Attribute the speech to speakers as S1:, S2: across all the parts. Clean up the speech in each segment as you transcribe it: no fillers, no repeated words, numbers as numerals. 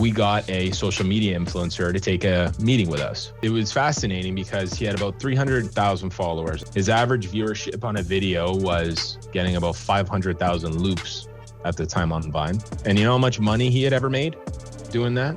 S1: we got a social media influencer to take a meeting with us. It was fascinating because he had about 300,000 followers. His average viewership on a video was getting about 500,000 loops at the time on Vine. And you know how much money he had ever made doing that?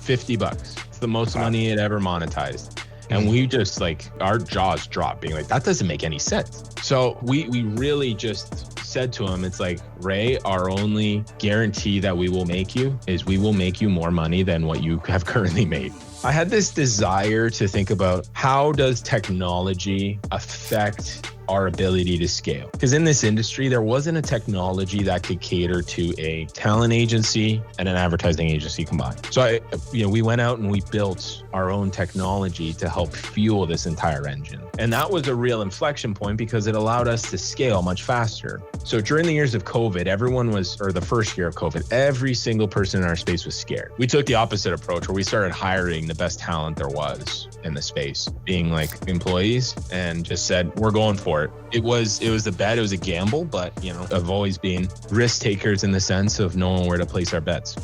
S1: $50. It's the most money he had ever monetized. And we just our jaws dropped being like, that doesn't make any sense. So we really just said to him, it's like, Ray, our only guarantee that we will make you is we will make you more money than what you have currently made. I had this desire to think about how does technology affect our ability to scale? Because in this industry, there wasn't a technology that could cater to a talent agency and an advertising agency combined. So we went out and we built our own technology to help fuel this entire engine. And that was a real inflection point because it allowed us to scale much faster. So during the years of COVID, the first year of COVID, every single person in our space was scared. We took the opposite approach where we started hiring the best talent there was in the space, being like employees, and just said, we're going for it. It was a bet, it was a gamble, but I've always been risk takers in the sense of knowing where to place our bets.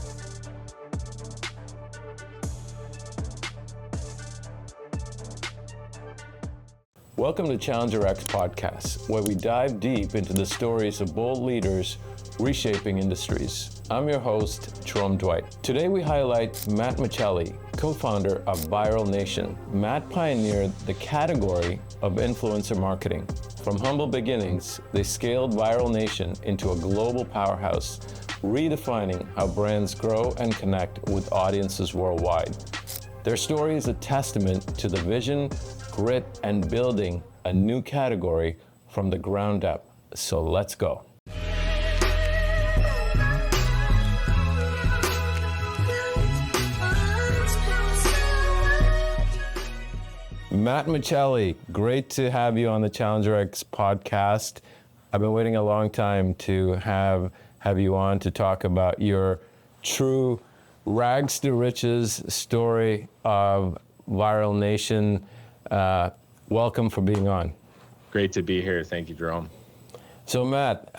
S2: Welcome to Challenger X Podcast, where we dive deep into the stories of bold leaders reshaping industries. I'm your host, Jerome Dwight. Today we highlight Matt Michelli, co-founder of Viral Nation. Matt pioneered the category of influencer marketing. From humble beginnings, they scaled Viral Nation into a global powerhouse, redefining how brands grow and connect with audiences worldwide. Their story is a testament to the vision, grit, and building a new category from the ground up. So let's go. Matt Michelli, great to have you on the Challenger X podcast. I've been waiting a long time to have you on to talk about your true rags to riches story of Viral Nation. Welcome for being on.
S1: Great to be here. Thank you, Jerome.
S2: So Matt,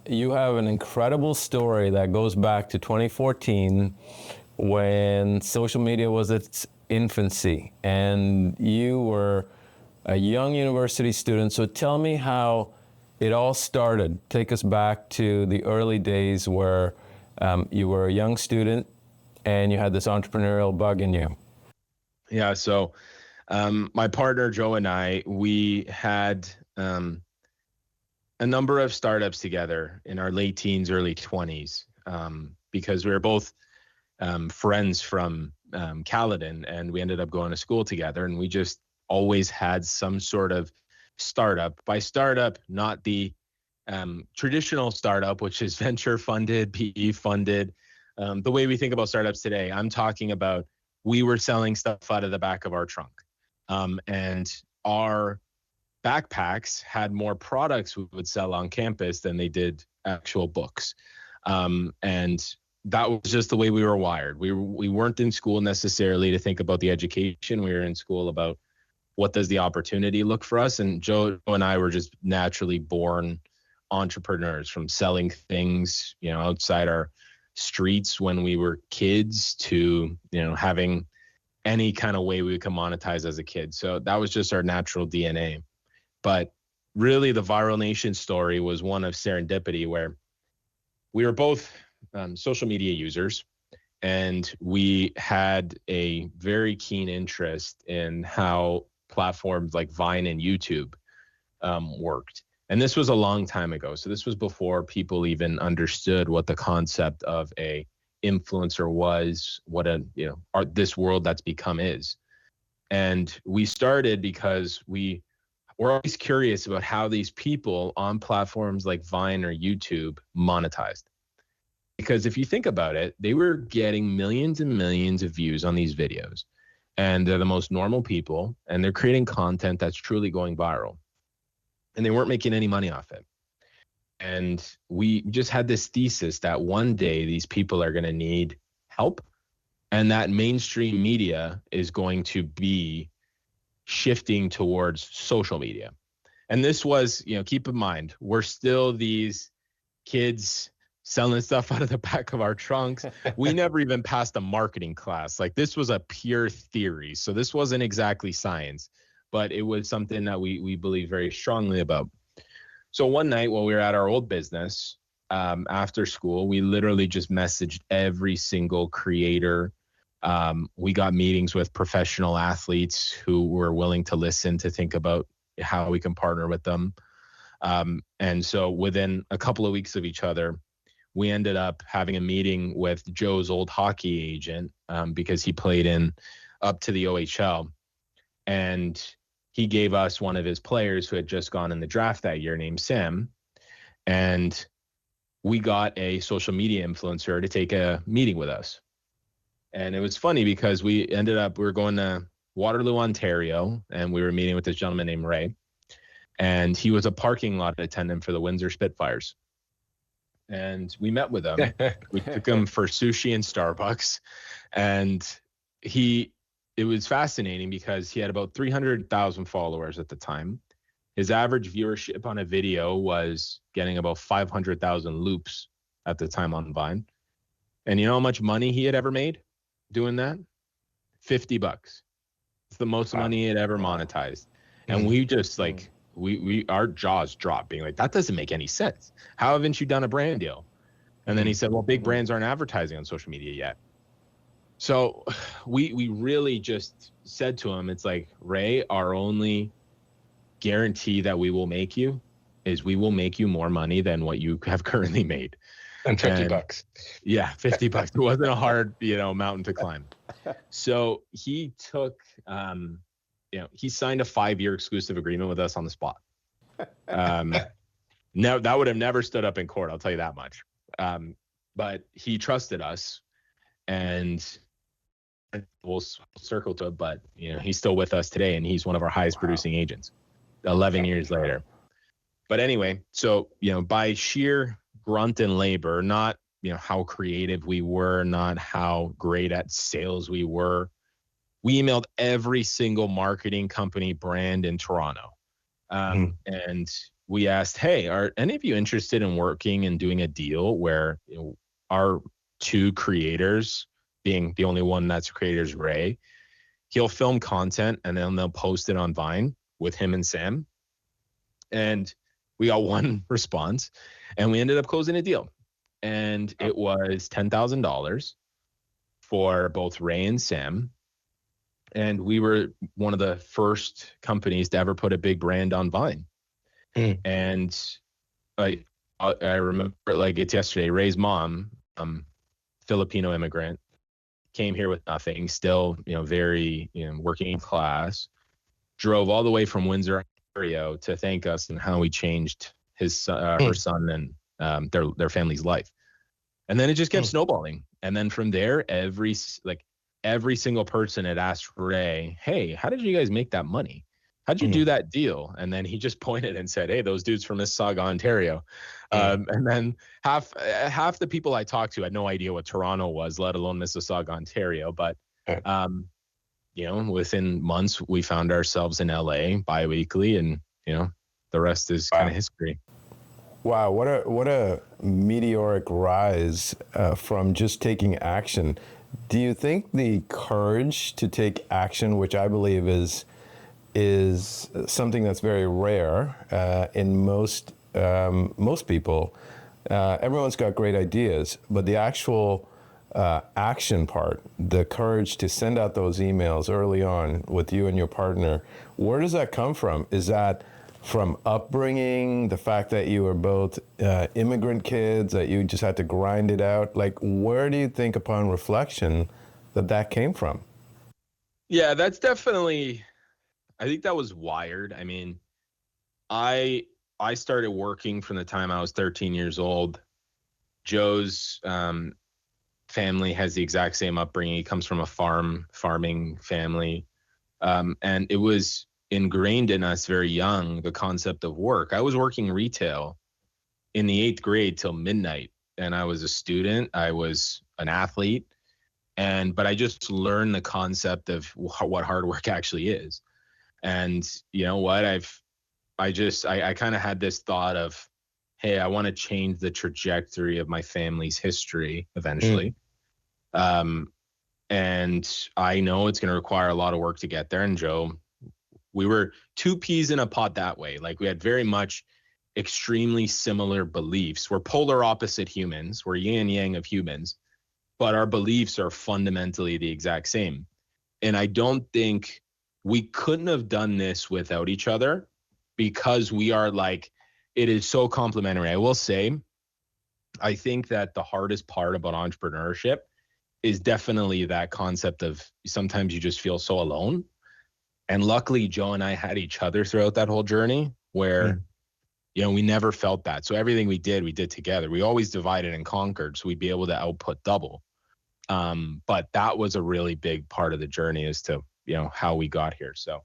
S2: you have an incredible story that goes back to 2014 when social media was its infancy and you were a young university student. So tell me how it all started. Take us back to the early days where you were a young student and you had this entrepreneurial bug in you.
S1: Yeah, so my partner Joe and I, we had a number of startups together in our late teens, early 20s, because we were both friends from Caledon, and we ended up going to school together, and we just always had some sort of startup. By startup, not the traditional startup, which is venture funded, PE funded. The way we think about startups today, I'm talking about we were selling stuff out of the back of our trunk. And our backpacks had more products we would sell on campus than they did actual books. And that was just the way we were wired. We weren't in school necessarily to think about the education. We were in school about what does the opportunity look for us. And Joe and I were just naturally born entrepreneurs, from selling things, outside our streets when we were kids to, having any kind of way we could monetize as a kid. So that was just our natural DNA. But really the Viral Nation story was one of serendipity, where we were both social media users, and we had a very keen interest in how platforms like Vine and YouTube worked. And this was a long time ago. So this was before people even understood what the concept of a influencer was, what this world that's become is. And we started because we were always curious about how these people on platforms like Vine or YouTube monetized. Because if you think about it, they were getting millions and millions of views on these videos, and they're the most normal people, and they're creating content that's truly going viral, and they weren't making any money off it. And we just had this thesis that one day these people are going to need help, and that mainstream media is going to be shifting towards social media. And this was, keep in mind, we're still these kids selling stuff out of the back of our trunks. We never even passed a marketing class. Like, this was a pure theory. So this wasn't exactly science, but it was something that we believe very strongly about. So one night while we were at our old business, after school, we literally just messaged every single creator. We got meetings with professional athletes who were willing to listen, to think about how we can partner with them. And so within a couple of weeks of each other, we ended up having a meeting with Joe's old hockey agent, because he played in up to the OHL. And he gave us one of his players who had just gone in the draft that year, named Sam. And we got a social media influencer to take a meeting with us. And it was funny because we were going to Waterloo, Ontario, and we were meeting with this gentleman named Ray. And he was a parking lot attendant for the Windsor Spitfires. And we met with him. We took him for sushi and Starbucks. And it was fascinating because he had about 300,000 followers at the time. His average viewership on a video was getting about 500,000 loops at the time on Vine. And you know how much money he had ever made doing that? $50. It's the most money he had ever monetized. And we just like, our jaws dropped, being like, that doesn't make any sense. How haven't you done a brand deal? And then he said, well, big brands aren't advertising on social media yet. So we really just said to him, it's like, Ray, our only guarantee that we will make you is we will make you more money than what you have currently made.
S3: And $50.
S1: Yeah, $50. It wasn't a hard, mountain to climb. So he took, he signed a 5-year exclusive agreement with us on the spot. No, that would have never stood up in court, I'll tell you that much. But he trusted us, and we'll circle to it, but he's still with us today, and he's one of our highest producing agents 11 years later. But anyway, so by sheer grunt and labor, not how creative we were, not how great at sales we were, we emailed every single marketing company brand in Toronto. And we asked, hey, are any of you interested in working and doing a deal where our two creators, being the only one that's creators, Ray, he'll film content and then they'll post it on Vine with him and Sam. And we got one response, and we ended up closing a deal. And it was $10,000 for both Ray and Sam. And we were one of the first companies to ever put a big brand on Vine. And I remember like it's yesterday, Ray's mom, Filipino immigrant, came here with nothing, still, very, working class, drove all the way from Windsor, Ontario to thank us and how we changed her son and their family's life. And then it just kept snowballing. And then from there, every single person had asked Ray, hey, how did you guys make that money? How'd you do that deal? And then he just pointed and said, hey, those dudes from Mississauga, Ontario. And then half the people I talked to had no idea what Toronto was, let alone Mississauga, Ontario. But, within months, we found ourselves in LA bi-weekly, and, the rest is kind of history.
S2: Wow, what a meteoric rise from just taking action. Do you think the courage to take action, which I believe is something that's very rare in most people, everyone's got great ideas, but the actual action part, the courage to send out those emails early on with you and your partner, where does that come from? Is that from upbringing, the fact that you were both immigrant kids, that you just had to grind it out? Like, where do you think upon reflection that came from?
S1: Yeah, that's definitely, I think that was wired. I mean, I started working from the time I was 13 years old. Joe's family has the exact same upbringing. He comes from a farming family. And it was ingrained in us very young, the concept of work. I was working retail in the 8th grade till midnight, and I was a student. I was an athlete, but I just learned the concept of what hard work actually is. And you know what? I kind of had this thought of, hey, I want to change the trajectory of my family's history eventually. And I know it's going to require a lot of work to get there. And Joe, we were two peas in a pod that way. Like, we had very much extremely similar beliefs. We're polar opposite humans. We're yin and yang of humans, but our beliefs are fundamentally the exact same. And I don't think we couldn't have done this without each other, because we are like, it is so complementary. I will say, I think that the hardest part about entrepreneurship is definitely that concept of sometimes you just feel so alone. And luckily, Joe and I had each other throughout that whole journey where, we never felt that. So everything we did together. We always divided and conquered, so we'd be able to output double. But that was a really big part of the journey as to, how we got here. So,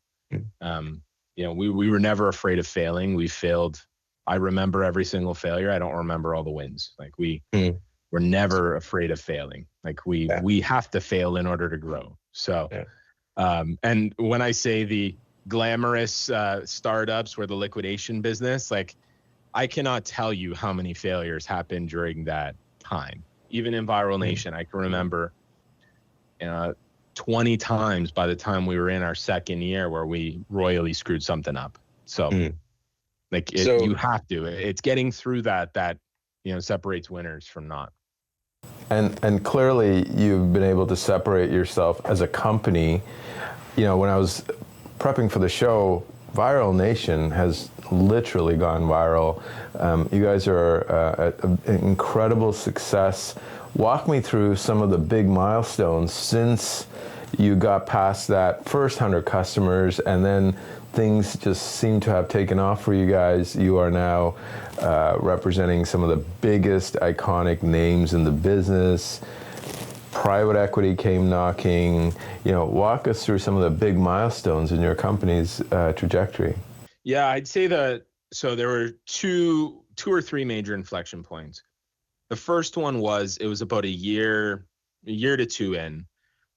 S1: we were never afraid of failing. We failed. I remember every single failure. I don't remember all the wins. Like, we're never afraid of failing. Like, we have to fail in order to grow. So, and when I say the glamorous startups where the liquidation business, like, I cannot tell you how many failures happened during that time. Even in Viral Nation, I can remember 20 times by the time we were in our second year where we royally screwed something up. So, you have to. It's getting through that separates winners from not.
S2: And clearly, you've been able to separate yourself as a company. When I was prepping for the show, Viral Nation has literally gone viral. You guys are an incredible success. Walk me through some of the big milestones since you got past that first 100 customers, and then things just seem to have taken off for you guys. You are now representing some of the biggest iconic names in the business. Private equity came knocking. Walk us through some of the big milestones in your company's trajectory.
S1: Yeah, I'd say so there were two or three major inflection points. The first one was, it was about a year to two in,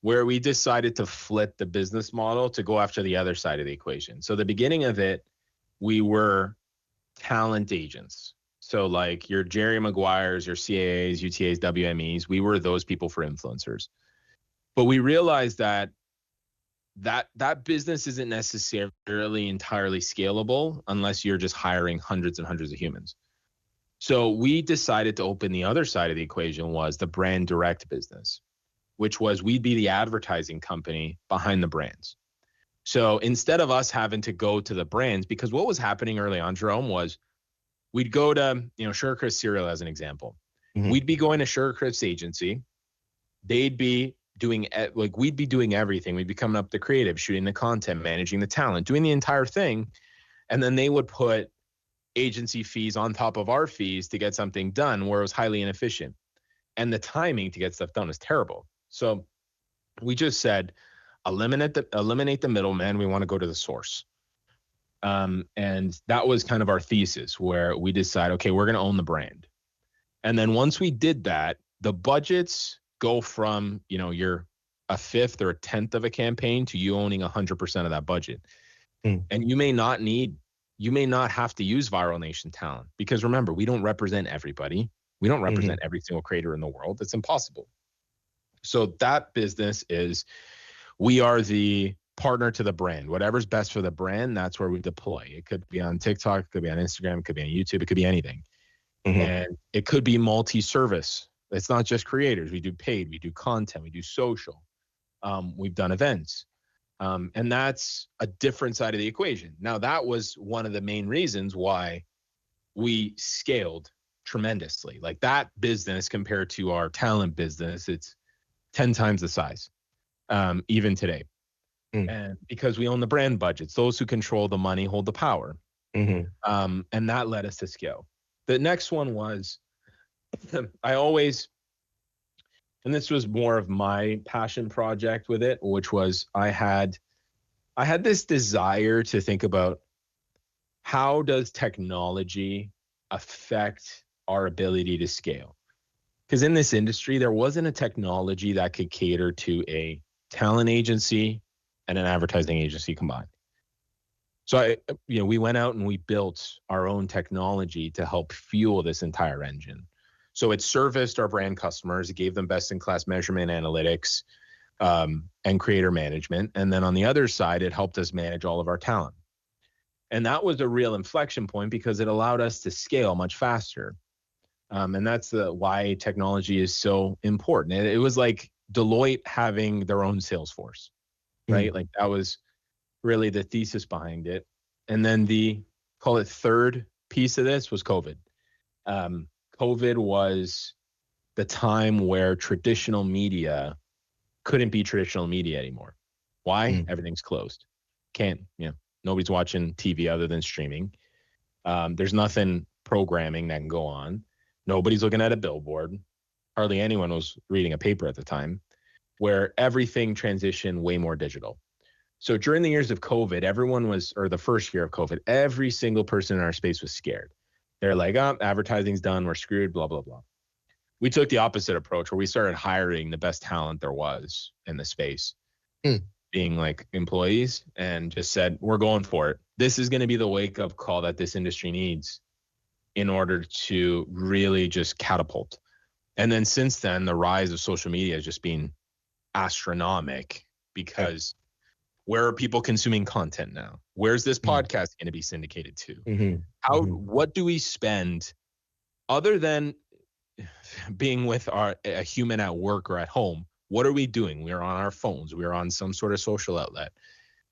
S1: where we decided to flip the business model to go after the other side of the equation. So the beginning of it, we were talent agents. So like your Jerry Maguires, your CAAs, UTAs, WMEs, we were those people for influencers. But we realized that business isn't necessarily entirely scalable unless you're just hiring hundreds and hundreds of humans. So we decided to open the other side of the equation, was the brand direct business, which was we'd be the advertising company behind the brands. So instead of us having to go to the brands, because what was happening early on, Jerome, was we'd go to, Sugarcrisp cereal as an example. We'd be going to Sugarcrisp's agency. They'd be doing, we'd be doing everything. We'd be coming up with the creative, shooting the content, managing the talent, doing the entire thing. And then they would put agency fees on top of our fees to get something done, where it was highly inefficient. And the timing to get stuff done was terrible. So we just said, eliminate the middleman. We want to go to the source. And that was kind of our thesis, where we decide, okay, we're going to own the brand. And then once we did that, the budgets go from, you're a fifth or a tenth of a campaign to you owning 100% of that budget. And you may not have to use Viral Nation talent, because remember, we don't represent everybody. We don't represent every single creator in the world. It's impossible. So that business is, we are the partner to the brand. Whatever's best for the brand, that's where we deploy. It could be on TikTok, it could be on Instagram, it could be on YouTube, it could be anything. And it could be multi-service. It's not just creators. We do paid, we do content, we do social. We've done events. And that's a different side of the equation. Now, that was one of the main reasons why we scaled tremendously. Like, that business compared to our talent business, it's 10 times the size, even today. And because we own the brand budgets, those who control the money hold the power. And that led us to scale. The next one was, and this was more of my passion project with it, which was I had this desire to think about, how does technology affect our ability to scale? Because in this industry, there wasn't a technology that could cater to a talent agency and an advertising agency combined. So we went out and we built our own technology to help fuel this entire engine. So it serviced our brand customers, it gave them best-in-class measurement analytics, and creator management. And then on the other side, it helped us manage all of our talent. And that was a real inflection point because it allowed us to scale much faster. And that's why technology is so important. And it was like Deloitte having their own sales force, right? Like that was really the thesis behind it. And then the, call it third piece of this was COVID. COVID was the time where traditional media couldn't be traditional media anymore. Why? Everything's closed. Nobody's watching TV other than streaming. There's nothing programming that can go on. Nobody's looking at a billboard. Hardly anyone was reading a paper at the time, where everything transitioned way more digital. So during the years of COVID, the first year of COVID, every single person in our space was scared. They're like, advertising's done, we're screwed, blah, blah, blah. We took the opposite approach where we started hiring the best talent there was in the space, being like employees, and just said, we're going for it. This is going to be the wake up call that this industry needs in order to really just catapult. And then since then, the rise of social media has just been astronomical because where are people consuming content now? Where's this podcast going to be syndicated to? What do we spend other than being with a human at work or at home? What are we doing? We're on our phones. We're on some sort of social outlet.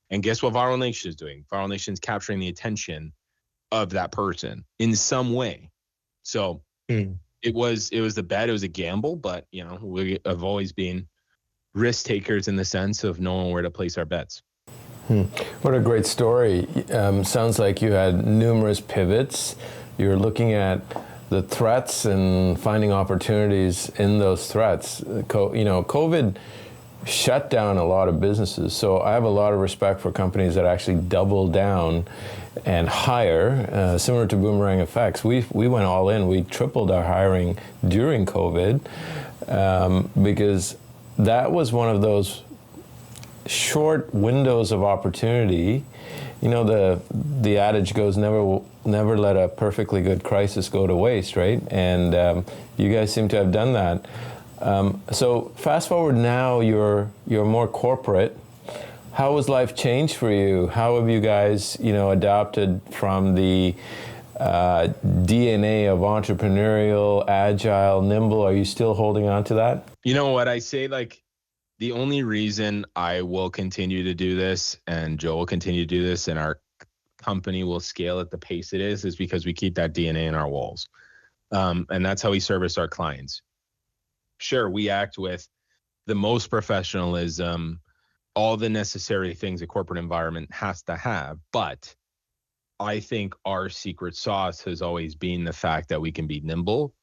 S1: And guess what Viral Nation is doing? Viral Nation is capturing the attention of that person in some way. So it was the bet. It was a gamble, but we have always been risk takers in the sense of knowing where to place our bets.
S2: What a great story. Sounds like you had numerous pivots. You're looking at the threats and finding opportunities in those threats. COVID shut down a lot of businesses. So I have a lot of respect for companies that actually double down and hire, similar to Boomerang Effects. We went all in. We tripled our hiring during COVID because that was one of those short windows of opportunity. The adage goes, never let a perfectly good crisis go to waste, right? And you guys seem to have done that. So fast forward now, you're more corporate. How has life changed for you? How have you guys, adapted from the DNA of entrepreneurial, agile, nimble? Are you still holding on to that?
S1: You know what I say, the only reason I will continue to do this and Joe will continue to do this and our company will scale at the pace it is because we keep that DNA in our walls. And that's how we service our clients. Sure, we act with the most professionalism, all the necessary things a corporate environment has to have. But I think our secret sauce has always been the fact that we can be nimble,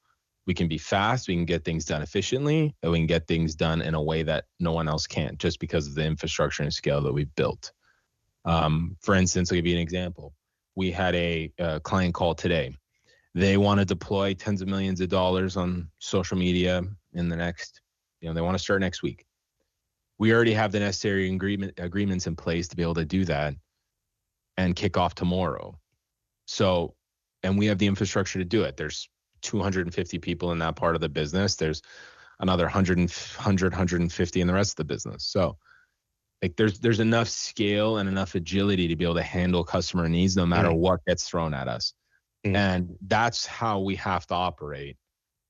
S1: we can be fast, we can get things done efficiently, and we can get things done in a way that no one else can just because of the infrastructure and scale that we've built. For instance, I'll give you an example. We had a client call today. They want to deploy tens of millions of dollars on social media in the next, they want to start next week. We already have the necessary agreements in place to be able to do that and kick off tomorrow. So, and we have the infrastructure to do it. There's 250 people in that part of the business. There's another 150 in the rest of the business. So there's enough scale and enough agility to be able to handle customer needs no matter what gets thrown at us. And that's how we have to operate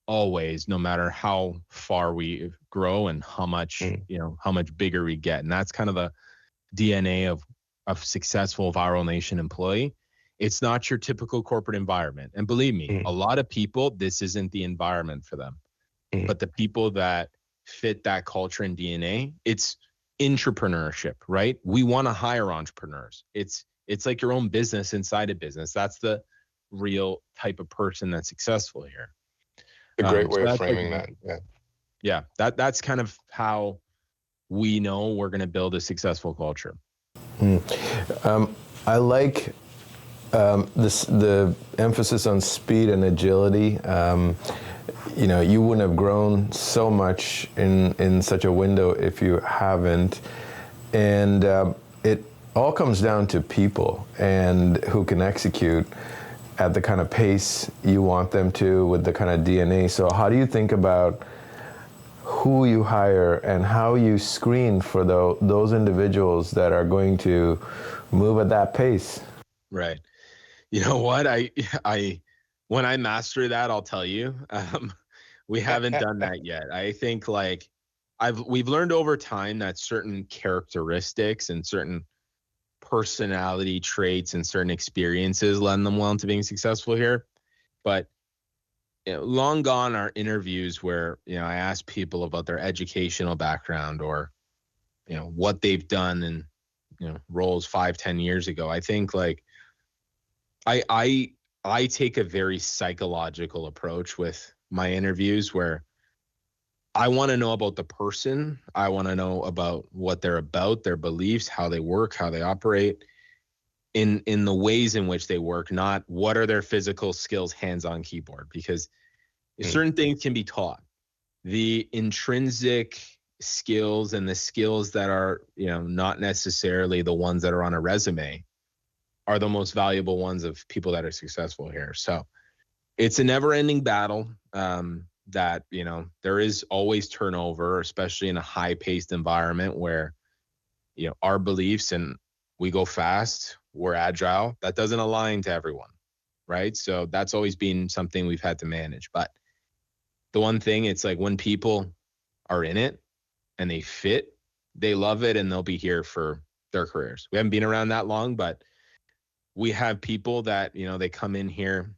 S1: always, no matter how far we grow and how much, how much bigger we get. And that's kind of the DNA of successful Viral Nation employee. It's not your typical corporate environment. And believe me, a lot of people, this isn't the environment for them. But the people that fit that culture and DNA, it's entrepreneurship, right? We want to hire entrepreneurs. It's like your own business inside a business. That's the real type of person that's successful here.
S3: A great way of framing that.
S1: Yeah. That's kind of how we know we're going to build a successful culture.
S2: I like the emphasis on speed and agility. You wouldn't have grown so much in such a window if you haven't. And all comes down to people and who can execute at the kind of pace you want them to with the kind of DNA. So how do you think about who you hire and how you screen for those individuals that are going to move at that pace?
S1: Right. You know what? When I master that, I'll tell you. We haven't done that yet. I think like we've learned over time that certain characteristics and certain personality traits and certain experiences lend them well to being successful here. But long gone are interviews where, I ask people about their educational background or, what they've done in, roles 5-10 years ago. I think like I take a very psychological approach with my interviews where I want to know about the person. I want to know about what they're about, their beliefs, how they work, how they operate in the ways in which they work, not what are their physical skills, hands-on keyboard, because certain things can be taught. The intrinsic skills and the skills that are, not necessarily the ones that are on a resume are the most valuable ones of people that are successful here. So it's a never-ending battle. That, there is always turnover, especially in a high-paced environment where, our beliefs and we go fast, we're agile, that doesn't align to everyone, right? So that's always been something we've had to manage. But the one thing, it's like when people are in it and they fit, they love it and they'll be here for their careers. We haven't been around that long, but we have people that, they come in here,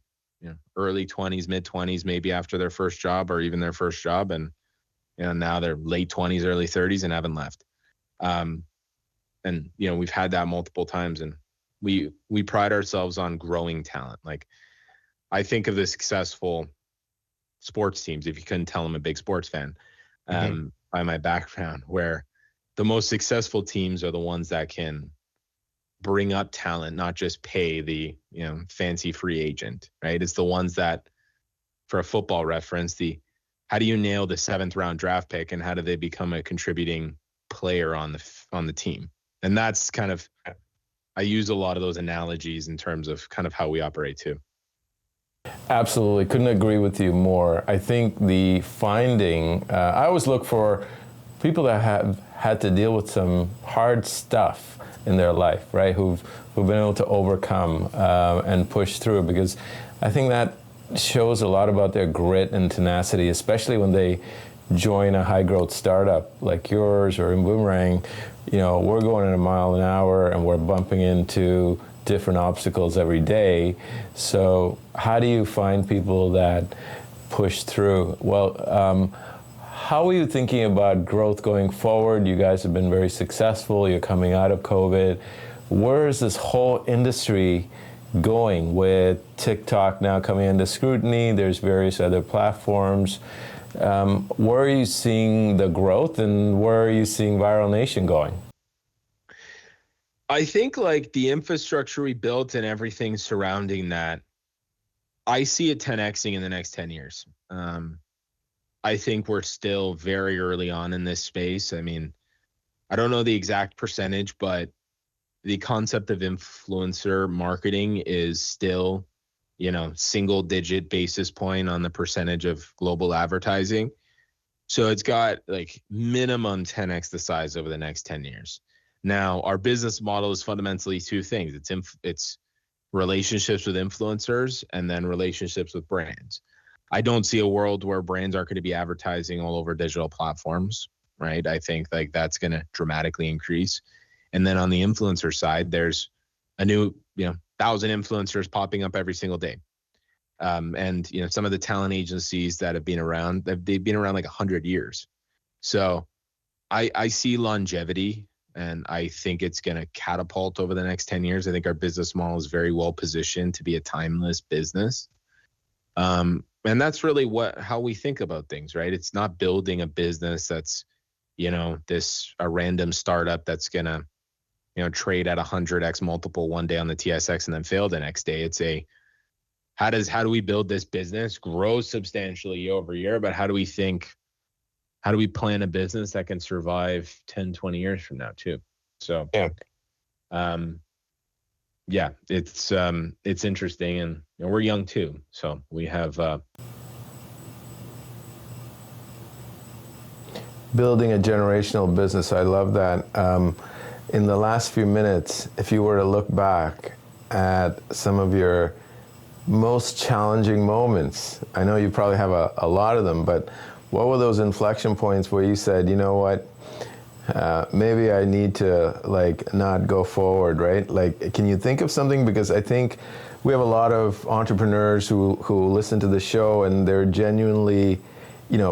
S1: early 20s, mid 20s, maybe after their first job or even their first job. And, now they're late 20s, early 30s and haven't left. And, we've had that multiple times, and we pride ourselves on growing talent. Like I think of the successful sports teams, if you couldn't tell I'm a big sports fan, by my background, where the most successful teams are the ones that can bring up talent, not just pay the, fancy free agent, right? It's the ones that, for a football reference, how do you nail the 7th round draft pick and how do they become a contributing player on the team? And that's kind of, I use a lot of those analogies in terms of kind of how we operate too.
S2: Absolutely. Couldn't agree with you more. I think the finding, I always look for people that have had to deal with some hard stuff in their life, right? Who've been able to overcome and push through, because I think that shows a lot about their grit and tenacity, especially when they join a high growth startup like yours or in Boomerang. We're going at a mile an hour and we're bumping into different obstacles every day. So how do you find people that push through? Well, how are you thinking about growth going forward? You guys have been very successful. You're coming out of COVID. Where is this whole industry going with TikTok now coming into scrutiny? There's various other platforms. Where are you seeing the growth and where are you seeing Viral Nation going?
S1: I think like the infrastructure we built and everything surrounding that, I see it 10xing in the next 10 years. I think we're still very early on in this space. I mean, I don't know the exact percentage, but the concept of influencer marketing is still, single digit basis point on the percentage of global advertising. So it's got like minimum 10x the size over the next 10 years. Now, our business model is fundamentally two things. It's relationships with influencers and then relationships with brands. I don't see a world where brands aren't going to be advertising all over digital platforms, right? I think like that's going to dramatically increase. And then on the influencer side, there's a new, 1,000 influencers popping up every single day. And, some of the talent agencies that have been around, they've been around like 100 years. So I see longevity, and I think it's going to catapult over the next 10 years. I think our business model is very well positioned to be a timeless business. And that's really how we think about things, right? It's not building a business that's, a random startup that's going to, trade at 100x multiple one day on the TSX and then fail the next day. It's how do we build this business, grow substantially year over year, but how do we plan a business that can survive 10, 20 years from now too? So, yeah. Yeah, it's interesting, and we're young too, so we have
S2: building a generational business. I love that. In the last few minutes, if you were to look back at some of your most challenging moments, I know you probably have a lot of them, but what were those inflection points where you said, you know what, maybe I need to not go forward, right? Can you think of something? Because I think we have a lot of entrepreneurs who listen to the show and they're genuinely,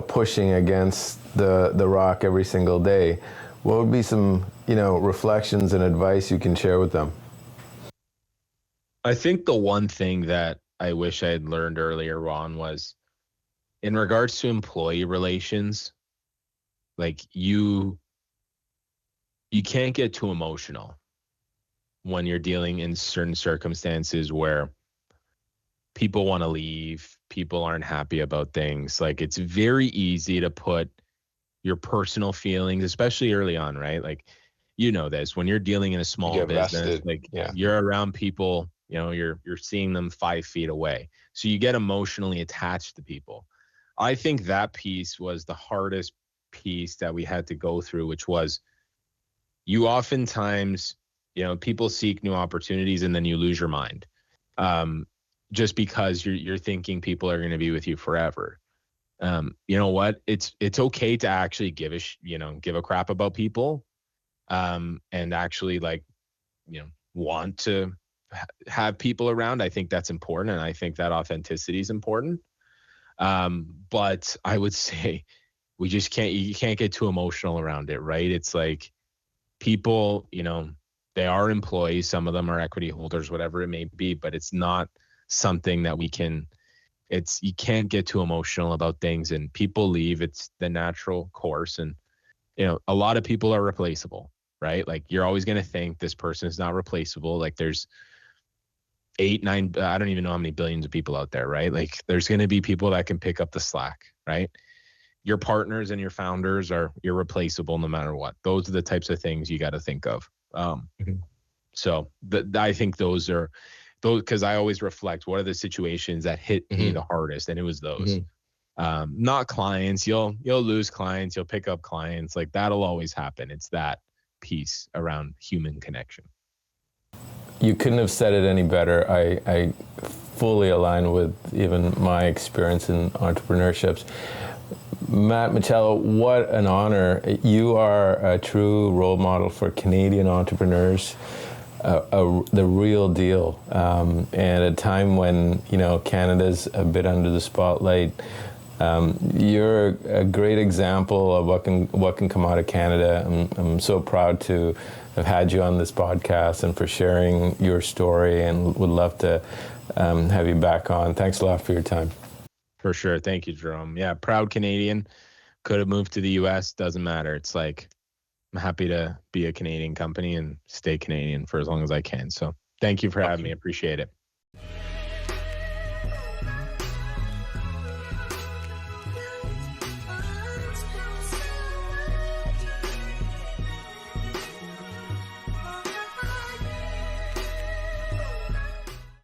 S2: pushing against the rock every single day. What would be some, reflections and advice you can share with them?
S1: I think the one thing that I wish I had learned earlier, Ron, was in regards to employee relations, you can't get too emotional when you're dealing in certain circumstances where people want to leave, people aren't happy about things. It's very easy to put your personal feelings, especially early on, right? This, when you're dealing in a small business, you're around people, you're seeing them 5 feet away. So you get emotionally attached to people. I think that piece was the hardest piece that we had to go through, which was you oftentimes, people seek new opportunities and then you lose your mind. Just because you're thinking people are going to be with you forever. You know what? It's okay to actually give a crap about people, and actually want to have people around. I think that's important, and I think that authenticity is important. But I would say you can't get too emotional around it, right? It's people, they are employees. Some of them are equity holders, whatever it may be, but it's not something that you can't get too emotional about things, and people leave. It's the natural course. And, a lot of people are replaceable, right? You're always going to think this person is not replaceable. There's 8, 9, I don't even know how many billions of people out there, right? There's going to be people that can pick up the slack, right? Your partners and your founders are irreplaceable no matter what. Those are the types of things you got to think of. So I think those, because I always reflect what are the situations that hit me the hardest, and it was those. Not clients. You'll lose clients, you'll pick up clients. That'll always happen. It's that piece around human connection.
S2: You couldn't have said it any better. I fully align with even my experience in entrepreneurships. Matt Michello, what an honor. You are a true role model for Canadian entrepreneurs, the real deal. And at a time when, Canada's a bit under the spotlight, you're a great example of what can come out of Canada. I'm so proud to have had you on this podcast and for sharing your story, and would love to have you back on. Thanks a lot for your time.
S1: For sure. Thank you, Jerome. Yeah, proud Canadian. Could have moved to the U.S. Doesn't matter. It's I'm happy to be a Canadian company and stay Canadian for as long as I can. So thank you for having me. Appreciate it.